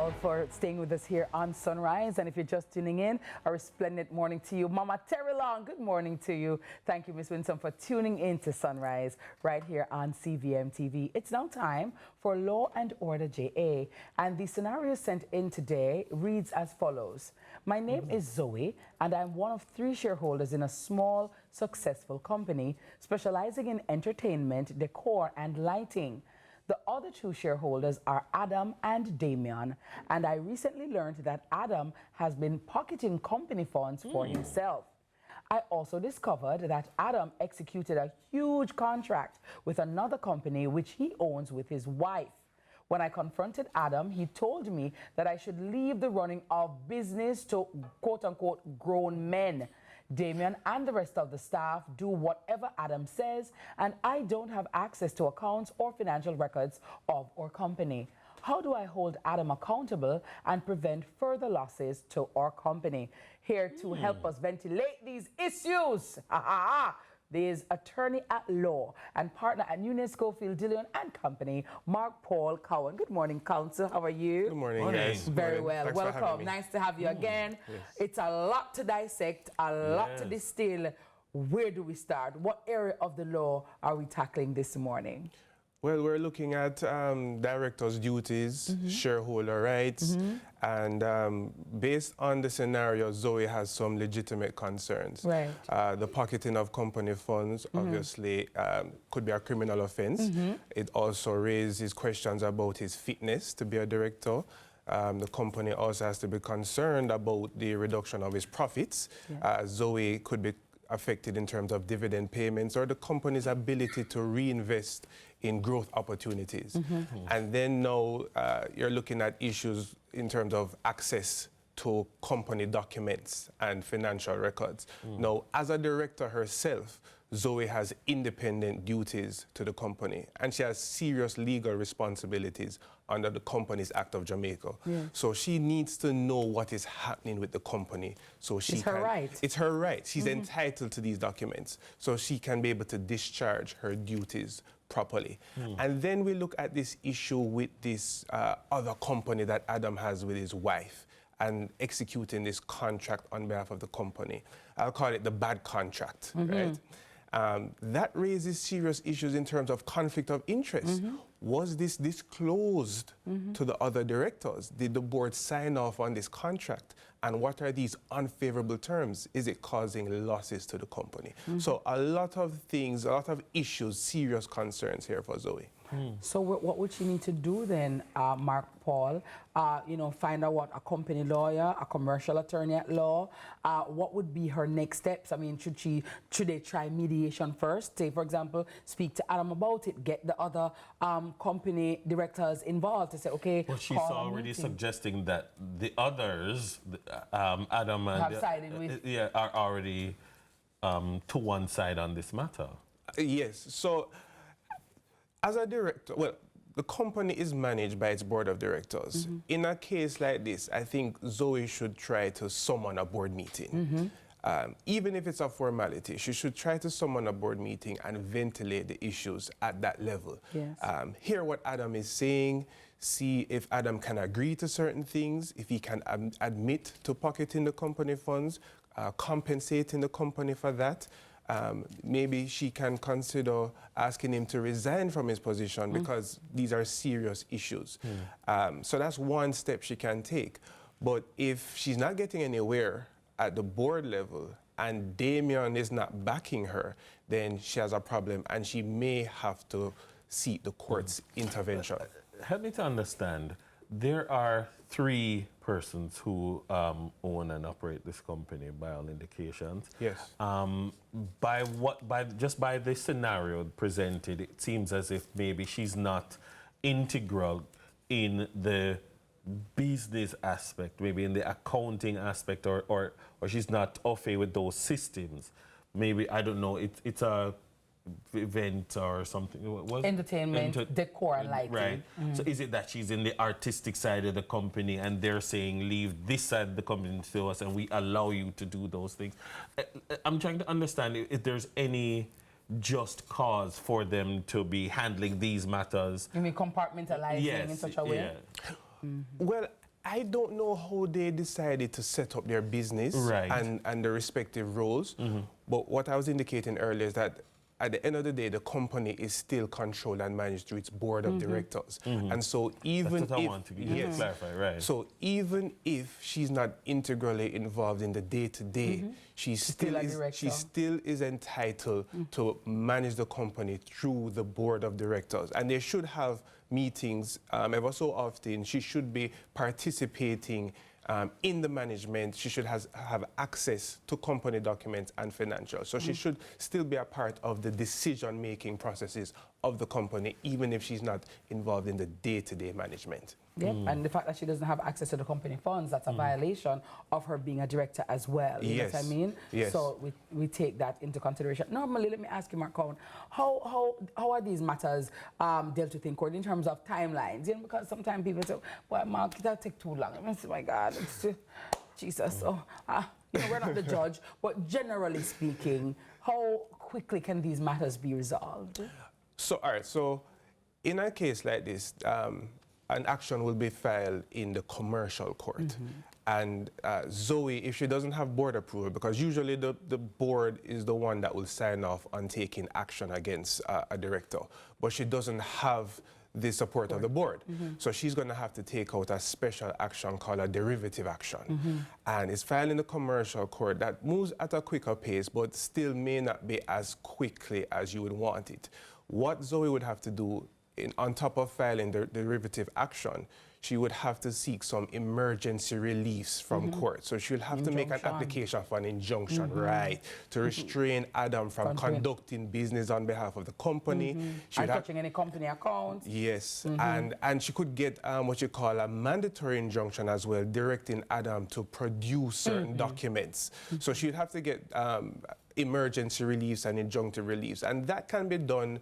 all for staying with us here on Sunrise. And if you're just tuning in, a resplendent morning to you. Mama Terry Long, good morning to you. Thank you, Miss Winsome, for tuning in to Sunrise right here on CVMTV. It's now time for Law and Order JA. And the scenario sent in today reads as follows. My name is Zoe, and I'm one of 3 shareholders in a small, successful company specializing in entertainment, decor, and lighting. The other 2 shareholders are Adam and Damian, and I recently learned that Adam has been pocketing company funds for himself. I also discovered that Adam executed a huge contract with another company which he owns with his wife. When I confronted Adam, he told me that I should leave the running of business to quote-unquote grown men. Damian and the rest of the staff do whatever Adam says, and I don't have access to accounts or financial records of our company. How do I hold Adam accountable and prevent further losses to our company? Here to help us ventilate these issues, there's attorney at law and partner at Nunes Schofield Dillon and Company, Mark Paul Cowan. Good morning, counsel. How are you? Good morning, guys. Very morning. well. Thanks welcome. Nice to have you again. Yes. It's a lot to dissect, a lot to distill. Where do we start? What area of the law are we tackling this morning? Well, we're looking at directors' duties, shareholder rights, and based on the scenario, Zoe has some legitimate concerns. Right. The pocketing of company funds obviously could be a criminal offense. It also raises questions about his fitness to be a director. The company also has to be concerned about the reduction of his profits. Zoe could be affected in terms of dividend payments or the company's ability to reinvest in growth opportunities. And then now you're looking at issues in terms of access to company documents and financial records. Now, as a director herself, Zoe has independent duties to the company, and she has serious legal responsibilities under the Companies Act of Jamaica. So she needs to know what is happening with the company. So she It's her right. It's her right. She's entitled to these documents, so she can be able to discharge her duties properly. And then we look at this issue with this other company that Adam has with his wife and executing this contract on behalf of the company. I'll call it the bad contract, right? That raises serious issues in terms of conflict of interest. Was this disclosed to the other directors? Did the board sign off on this contract? And what are these unfavorable terms? Is it causing losses to the company? So a lot of things, a lot of issues, serious concerns here for Zoe. So what would she need to do then, Mark Paul? You know, find out what a company lawyer, a commercial attorney at law, what would be her next steps? I mean, should they try mediation first? Say, for example, speak to Adam about it, get the other company directors involved to say, okay, well, she's already suggesting that the others, Adam and have sided with. are already to one side on this matter. Yes. So, as a director, well, the company is managed by its board of directors. In a case like this, I think Zoe should try to summon a board meeting. Even if it's a formality, she should try to summon a board meeting and ventilate the issues at that level. Hear what Adam is saying, see if Adam can agree to certain things, if he can admit to pocketing the company funds, compensating the company for that. Maybe she can consider asking him to resign from his position because these are serious issues. So that's one step she can take. But if she's not getting anywhere at the board level and Damian is not backing her, then she has a problem and she may have to seek the court's intervention. Help me to understand. There are 3 persons who own and operate this company by all indications. Yes. Just by the scenario presented, it seems as if maybe she's not integral in the business aspect, maybe in the accounting aspect, or she's not au fait with those systems. Maybe, I don't know, it's a event or something. Entertainment, decor, and lighting. Right. So is it that she's in the artistic side of the company and they're saying leave this side of the company to us and we allow you to do those things? I'm trying to understand if there's any just cause for them to be handling these matters. You mean compartmentalizing in such a way? Well, I don't know how they decided to set up their business Right. and the respective roles. But what I was indicating earlier is that at the end of the day, the company is still controlled and managed through its board of directors. And so even That's what if, I want to get clarify, right? so even if she's not integrally involved in the day-to-day, she still is entitled to manage the company through the board of directors. And they should have meetings ever so often. She should be participating in the management. She should have access to company documents and financials. So she should still be a part of the decision-making processes of the company, even if she's not involved in the day-to-day management. Yep. And the fact that she doesn't have access to the company funds, that's a violation of her being a director as well. You know what I mean? Yes. So we take that into consideration. Normally, let me ask you, Mark Cowan, how are these matters dealt with in court in terms of timelines? You know, because sometimes people say, well, Mark, that'll take too long. I mean, oh my God, it's Jesus. So, you know, we're not the judge, but generally speaking, how quickly can these matters be resolved? So, all right, so in a case like this, an action will be filed in the commercial court. And Zoe, if she doesn't have board approval, because usually the board is the one that will sign off on taking action against a director, but she doesn't have the support of the board. So she's going to have to take out a special action called a derivative action. And it's filed in the commercial court that moves at a quicker pace, but still may not be as quickly as you would want it. What Zoe would have to do, on top of filing the derivative action, she would have to seek some emergency reliefs from court. So she'll have to make an application for an injunction, right, to restrain Adam from conducting business on behalf of the company. She And touching any company accounts. Yes, and she could get what you call a mandatory injunction as well, directing Adam to produce certain documents. So she'd have to get emergency reliefs and injunctive reliefs, and that can be done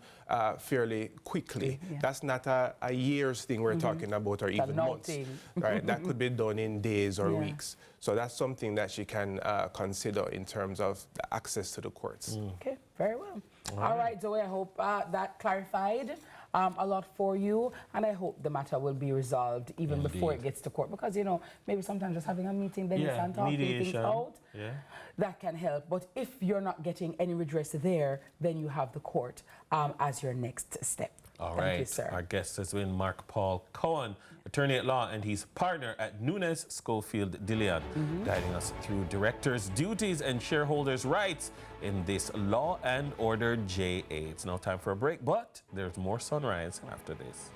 fairly quickly. That's not a year's thing we're talking about, or even months. Right? That could be done in days or weeks. So that's something that she can consider in terms of the access to the courts. Okay, very well. All right, Zoe, I hope that clarified a lot for you, and I hope the matter will be resolved even before it gets to court, because, you know, maybe sometimes just having a meeting, then you can talk things out. That can help. But if you're not getting any redress there, then you have the court as your next step. All Thank right. you, sir. Our guest has been Mark Paul Cowan, attorney at law, and he's partner at Nunes Schofield Diliad, guiding us through directors' duties and shareholders' rights in this Law and Order JA. It's now time for a break, but there's more Sunrise after this.